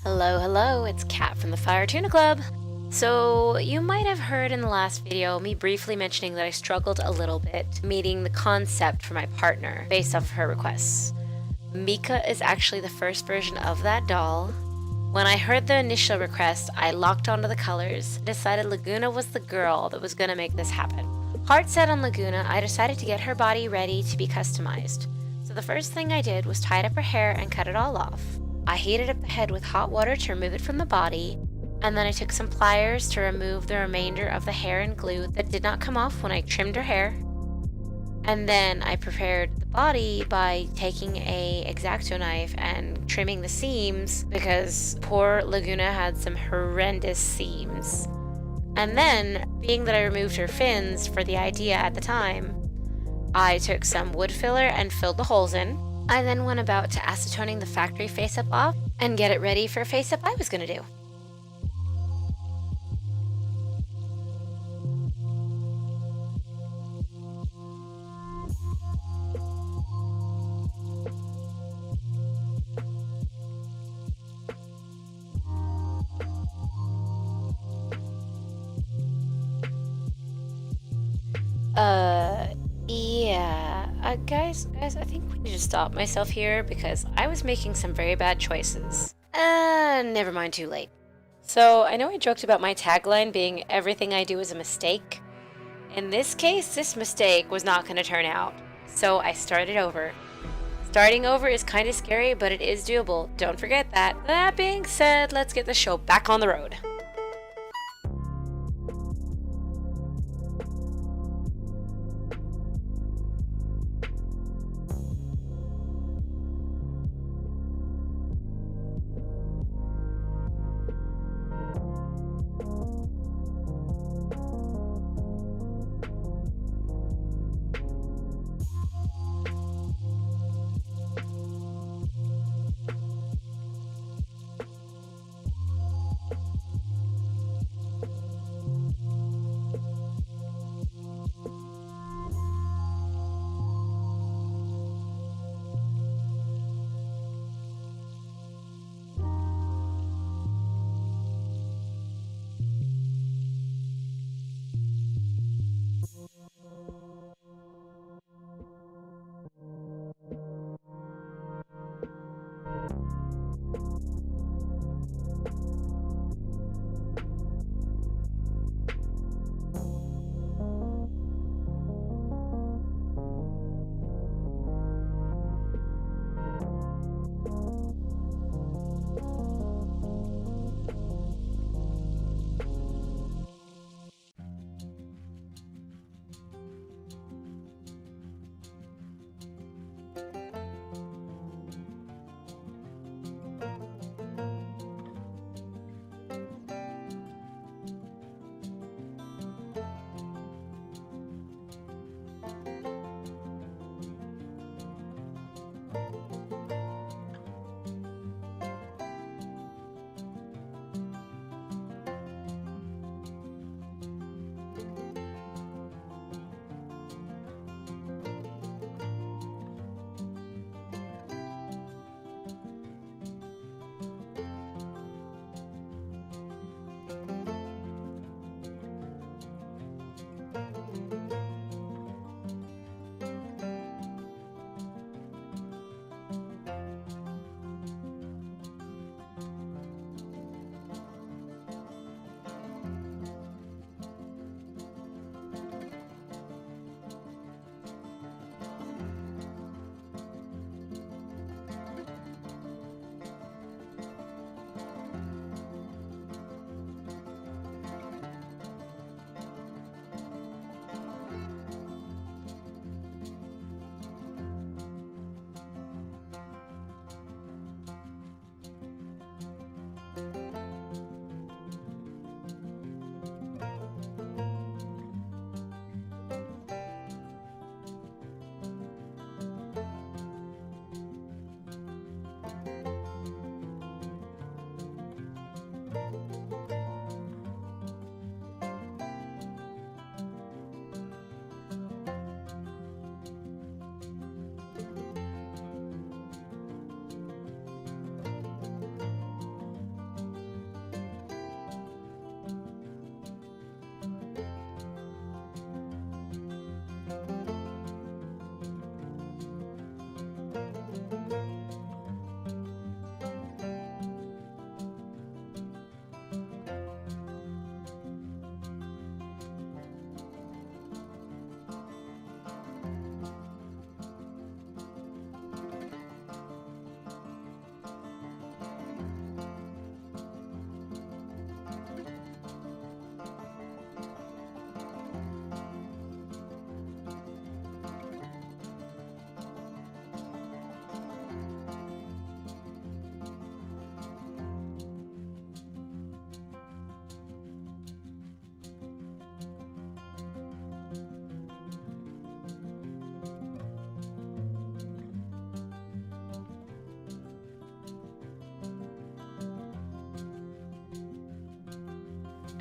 Hello, hello, it's Kat from the Fire Tuna Club. So, you might have heard in the last video me briefly mentioning that I struggled a little bit meeting the concept for my partner based off of her requests. Mika is actually the first version of that doll. When I heard the initial request, I locked onto the colors and decided Lagoona was the girl that was going to make this happen. Heart set on Lagoona, I decided to get her body ready to be customized. So the first thing I did was tie up her hair and cut it all off. I heated up the head with hot water to remove it from the body, and then I took some pliers to remove the remainder of the hair and glue that did not come off when I trimmed her hair. And then I prepared the body by taking a X-Acto knife and trimming the seams because poor Lagoona had some horrendous seams. And then, being that I removed her fins for the idea at the time, I took some wood filler and filled the holes in. I then went about to acetoning the factory face-up off and get it ready for a face-up I was going to do. Guys, I think we need to stop myself here because I was making some very bad choices. Never mind, too late. So, I know I joked about my tagline being everything I do is a mistake. In this case, this mistake was not going to turn out. So, I started over. Starting over is kind of scary, but it is doable. Don't forget that. That being said, let's get the show back on the road.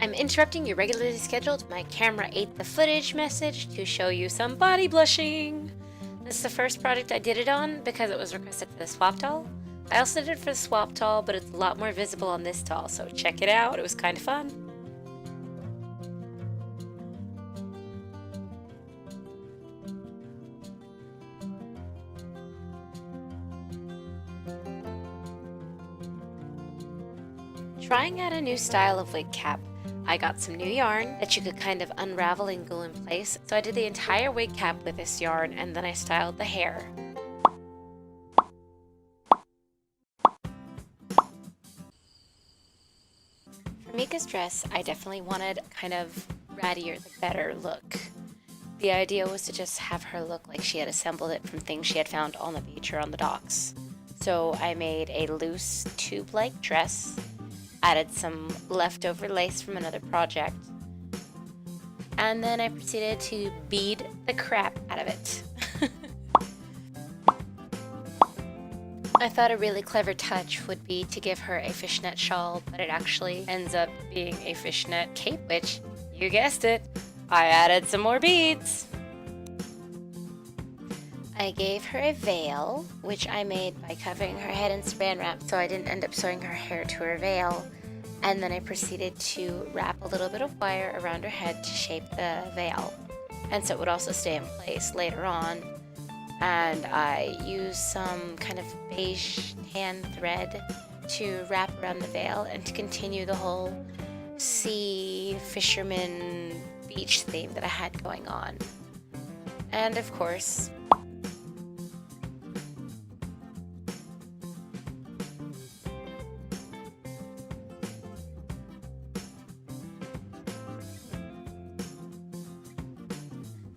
I'm interrupting your regularly scheduled "my camera ate the footage" message to show you some body blushing. This is the first project I did it on because it was requested for the Swap Doll. I also did it for the Swap Doll, but it's a lot more visible on this doll, so check it out, it was kind of fun. Trying out a new style of wig cap. I got some new yarn that you could kind of unravel and glue in place, so I did the entire wig cap with this yarn and then I styled the hair. For Mika's dress, I definitely wanted kind of rattier, better look. The idea was to just have her look like she had assembled it from things she had found on the beach or on the docks. So I made a loose tube-like dress, added some leftover lace from another project, and then I proceeded to bead the crap out of it. I thought a really clever touch would be to give her a fishnet shawl, but it actually ends up being a fishnet cape, which, you guessed it, I added some more beads. I gave her a veil, which I made by covering her head in saran wrap so I didn't end up sewing her hair to her veil. And then I proceeded to wrap a little bit of wire around her head to shape the veil. And so it would also stay in place later on. And I used some kind of beige tan thread to wrap around the veil and to continue the whole sea, fisherman, beach theme that I had going on. And of course,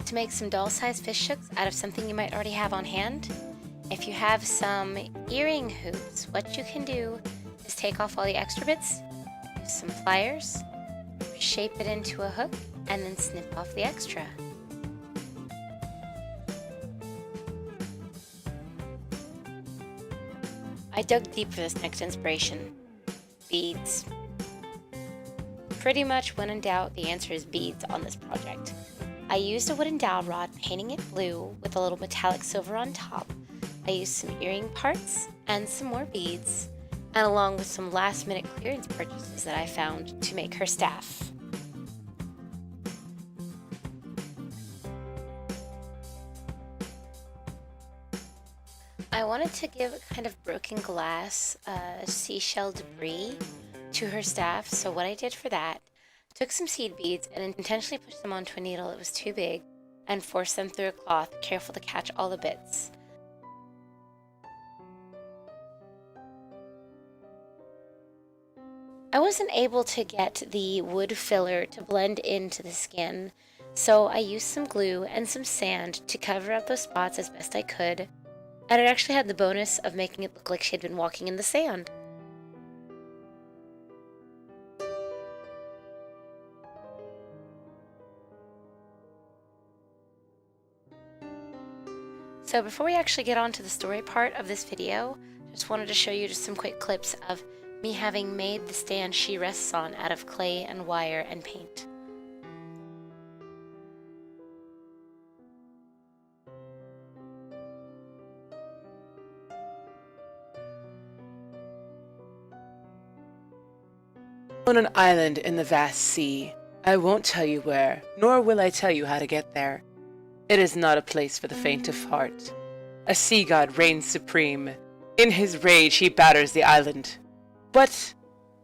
to make some doll-sized fish hooks out of something you might already have on hand. If you have some earring hoops, what you can do is take off all the extra bits, use some pliers, shape it into a hook, and then snip off the extra. I dug deep for this next inspiration. Beads. Pretty much when in doubt, the answer is beads on this project. I used a wooden dowel rod, painting it blue with a little metallic silver on top. I used some earring parts and some more beads, and along with some last-minute clearance purchases that I found to make her staff. I wanted to give a kind of broken glass, seashell debris to her staff, so what I did for that, took some seed beads and intentionally pushed them onto a needle that was too big and forced them through a cloth, careful to catch all the bits. I wasn't able to get the wood filler to blend into the skin, so I used some glue and some sand to cover up those spots as best I could, and it actually had the bonus of making it look like she had been walking in the sand. So before we actually get on to the story part of this video, just wanted to show you just some quick clips of me having made the stand she rests on out of clay and wire and paint. On an island in the vast sea. I won't tell you where, nor will I tell you how to get there. It is not a place for the faint of heart. A sea god reigns supreme. In his rage he batters the island. But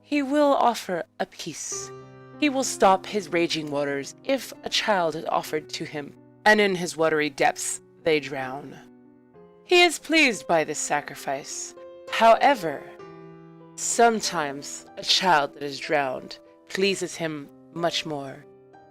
he will offer a peace. He will stop his raging waters if a child is offered to him, and in his watery depths they drown. He is pleased by this sacrifice. However, sometimes a child that is drowned pleases him much more.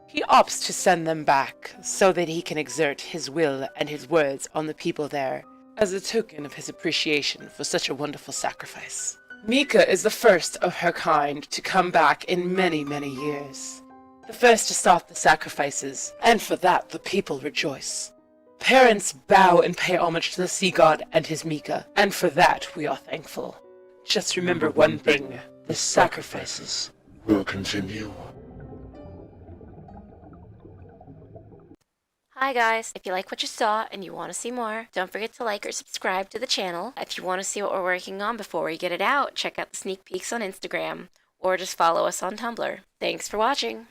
He opts to send them back so that he can exert his will and his words on the people there as a token of his appreciation for such a wonderful sacrifice. Mika is the first of her kind to come back in many, many years. The first to stop the sacrifices, and for that the people rejoice. Parents bow and pay homage to the sea god and his Mika, and for that we are thankful. Just remember one thing, the sacrifices will continue. Hi guys, if you like what you saw and you want to see more, don't forget to like or subscribe to the channel. If you want to see what we're working on before we get it out, check out the sneak peeks on Instagram, or just follow us on Tumblr. Thanks for watching!